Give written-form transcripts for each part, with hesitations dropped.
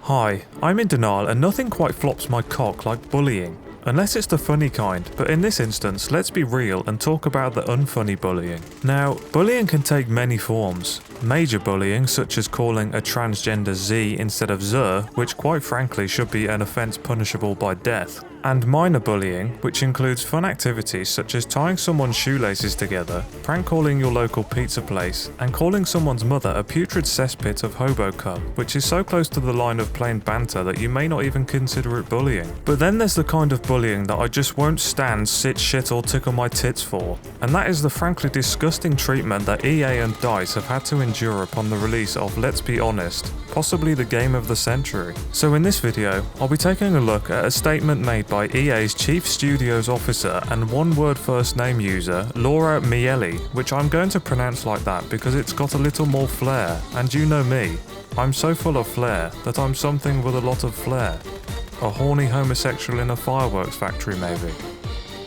Hi, I'm in denial and nothing quite flops my cock like bullying. Unless it's the funny kind, but in this instance, let's be real and talk about the unfunny bullying. Now, bullying can take many forms. Major bullying, such as calling a transgender Z instead of Z, which quite frankly should be an offence punishable by death. And minor bullying, which includes fun activities such as tying someone's shoelaces together, prank calling your local pizza place, and calling someone's mother a putrid cesspit of hobo cum, which is so close to the line of plain banter that you may not even consider it bullying. But then there's the kind of bullying that I just won't stand, sit, shit or tickle my tits for, and that is the frankly disgusting treatment that EA and DICE have had to endure upon the release of, let's be honest, possibly the game of the century. So in this video, I'll be taking a look at a statement made by EA's Chief Studios Officer and one-word first name user, Laura Miele, which I'm going to pronounce like that because it's got a little more flair, and you know me, I'm so full of flair that I'm something with a lot of flair. A horny homosexual in a fireworks factory maybe.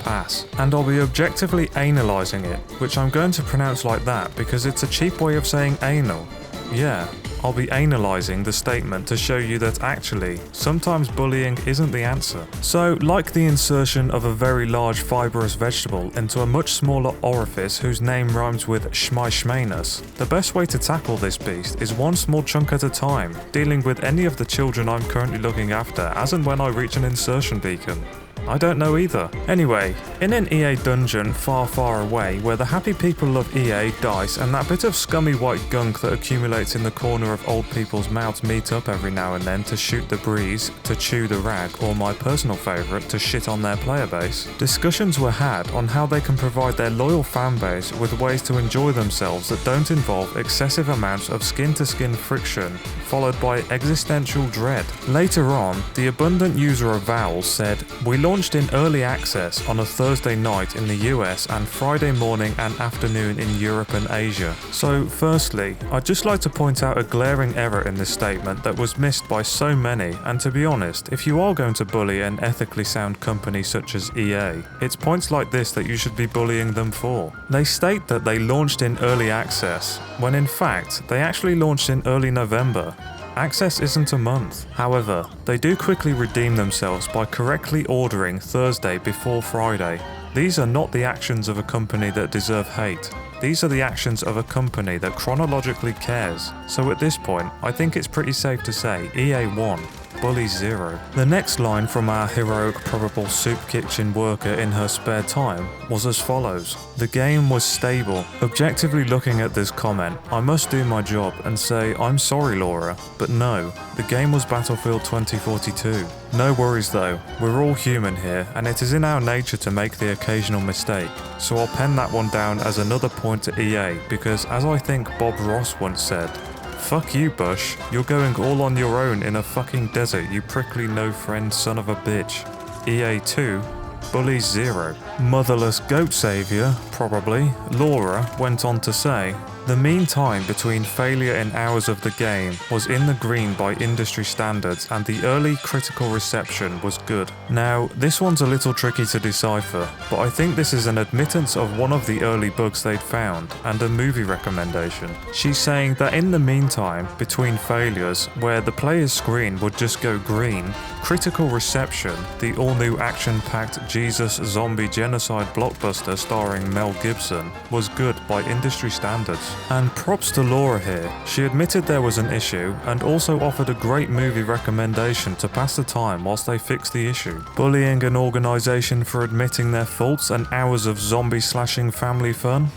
Pass. And I'll be objectively analysing it, which I'm going to pronounce like that because it's a cheap way of saying anal. Yeah, I'll be analysing the statement to show you that actually, sometimes bullying isn't the answer. So, like the insertion of a very large fibrous vegetable into a much smaller orifice whose name rhymes with schmeischmanus, the best way to tackle this beast is one small chunk at a time, dealing with any of the children I'm currently looking after as and when I reach an insertion beacon. I don't know either. Anyway, in an EA dungeon far, far away, where the happy people of EA, DICE, and that bit of scummy white gunk that accumulates in the corner of old people's mouths meet up every now and then to shoot the breeze, to chew the rag, or my personal favourite, to shit on their player base, discussions were had on how they can provide their loyal fanbase with ways to enjoy themselves that don't involve excessive amounts of skin-to-skin friction, followed by existential dread. Later on, the abundant user of vowels said, "We launched in early access on a Thursday night in the US and Friday morning and afternoon in Europe and Asia." So firstly, I'd just like to point out a glaring error in this statement that was missed by so many, and to be honest, if you are going to bully an ethically sound company such as EA, it's points like this that you should be bullying them for. They state that they launched in early access, when in fact, they actually launched in early November. Access isn't a month. However, they do quickly redeem themselves by correctly ordering Thursday before Friday. These are not the actions of a company that deserve hate. These are the actions of a company that chronologically cares. So at this point, I think it's pretty safe to say EA won. Bully 0. The next line from our heroic probable soup kitchen worker in her spare time was as follows. "The game was stable." Objectively looking at this comment, I must do my job and say I'm sorry Laura, but no, the game was Battlefield 2042. No worries though, we're all human here and it is in our nature to make the occasional mistake, so I'll pen that one down as another point to EA because as I think Bob Ross once said, "Fuck you, Bush. You're going all on your own in a fucking desert, you prickly no-friend son of a bitch." EA2, Bully 0. Motherless goat saviour, probably, Laura went on to say, "The mean time between failure in hours of the game was in the green by industry standards and the early critical reception was good." Now, this one's a little tricky to decipher, but I think this is an admittance of one of the early bugs they'd found and a movie recommendation. She's saying that in the meantime, between failures, where the player's screen would just go green, critical reception, the all-new action-packed Jesus zombie genocide blockbuster starring Mel Gibson, was good by industry standards. And props to Laura here, she admitted there was an issue and also offered a great movie recommendation to pass the time whilst they fixed the issue. Bullying an organisation for admitting their faults and hours of zombie slashing family fun?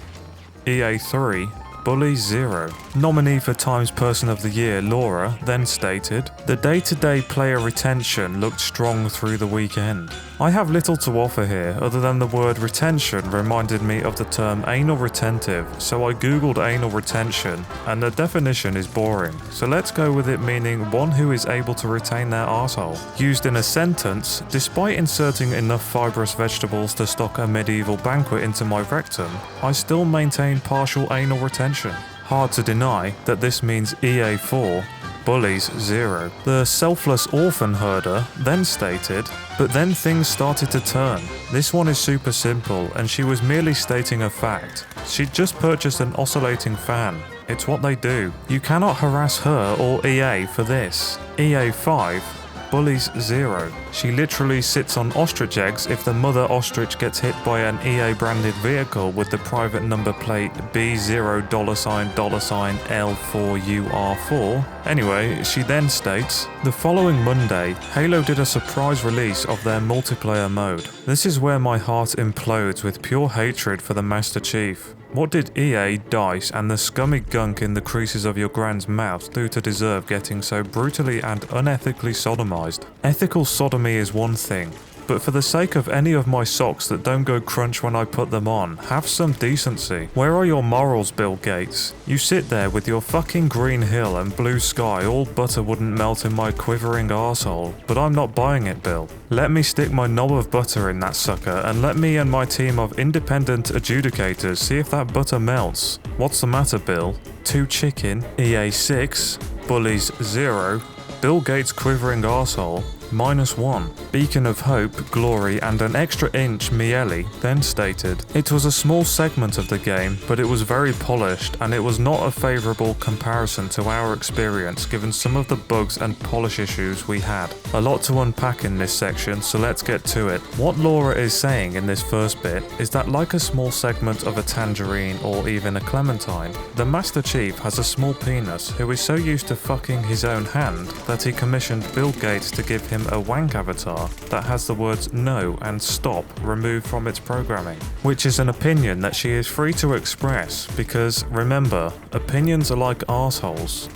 EA3, Bully 0. Nominee for Times Person of the Year Laura then stated, "The day-to-day player retention looked strong through the weekend." I have little to offer here other than the word retention reminded me of the term anal retentive, so I googled anal retention and the definition is boring, so let's go with it meaning one who is able to retain their arsehole. Used in a sentence, despite inserting enough fibrous vegetables to stock a medieval banquet into my rectum, I still maintain partial anal retention. Hard to deny that this means EA4, Bullies 0. The selfless orphan herder then stated, "But then things started to turn. This one is super simple and she was merely stating a fact. She'd just purchased an oscillating fan. It's what they do. You cannot harass her or EA for this. EA 5, bullies 0. She literally sits on ostrich eggs if the mother ostrich gets hit by an EA branded vehicle with the private number plate B0$L4UR4. Anyway, she then states, the following Monday, Halo did a surprise release of their multiplayer mode. This is where my heart implodes with pure hatred for the Master Chief. What did EA, DICE, and the scummy gunk in the creases of your grand's mouth do to deserve getting so brutally and unethically sodomized? Ethical sodomy is one thing, but for the sake of any of my socks that don't go crunch when I put them on, have some decency. Where are your morals, Bill Gates? You sit there with your fucking green hill and blue sky, all butter wouldn't melt in my quivering arsehole, but I'm not buying it, Bill. Let me stick my knob of butter in that sucker and let me and my team of independent adjudicators see if that butter melts. What's the matter, Bill? 2 chicken, EA 6, bullies 0, Bill Gates quivering arsehole, -1. Beacon of Hope, Glory, and an extra inch Miele then stated, it was a small segment of the game, but it was very polished, and it was not a favourable comparison to our experience given some of the bugs and polish issues we had. A lot to unpack in this section, so let's get to it. What Laura is saying in this first bit is that like a small segment of a tangerine or even a clementine, the Master Chief has a small penis who is so used to fucking his own hand that he commissioned Bill Gates to give him a wank avatar that has the words no and stop removed from its programming, which is an opinion that she is free to express because, remember, opinions are like arseholes.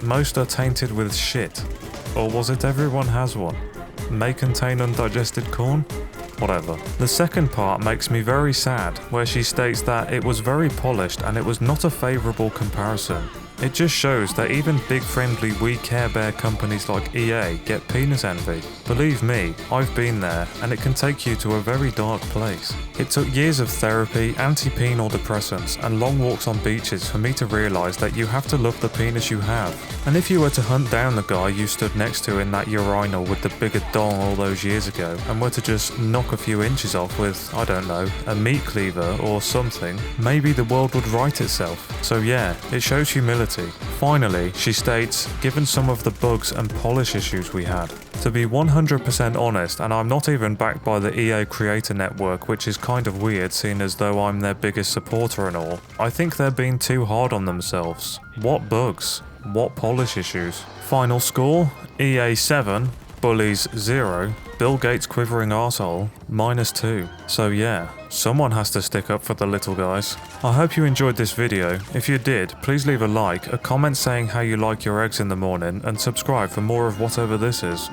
Most are tainted with shit. Or was it everyone has one? May contain undigested corn? Whatever. The second part makes me very sad, where she states that it was very polished and it was not a favourable comparison. It just shows that even big friendly we care bear companies like EA get penis envy. Believe me, I've been there, and it can take you to a very dark place. It took years of therapy, anti-penal depressants, and long walks on beaches for me to realise that you have to love the penis you have. And if you were to hunt down the guy you stood next to in that urinal with the bigger dong all those years ago, and were to just knock a few inches off with, I don't know, a meat cleaver or something, maybe the world would right itself. So yeah, it shows humility. Finally, she states, given some of the bugs and polish issues we had. To be 100% honest, and I'm not even backed by the EA Creator Network, which is kind of weird seeing as though I'm their biggest supporter and all, I think they're being too hard on themselves. What bugs? What polish issues? Final score? EA 7, bullies 0, Bill Gates quivering arsehole, -2. So yeah, someone has to stick up for the little guys. I hope you enjoyed this video. If you did, please leave a like, a comment saying how you like your eggs in the morning, and subscribe for more of whatever this is.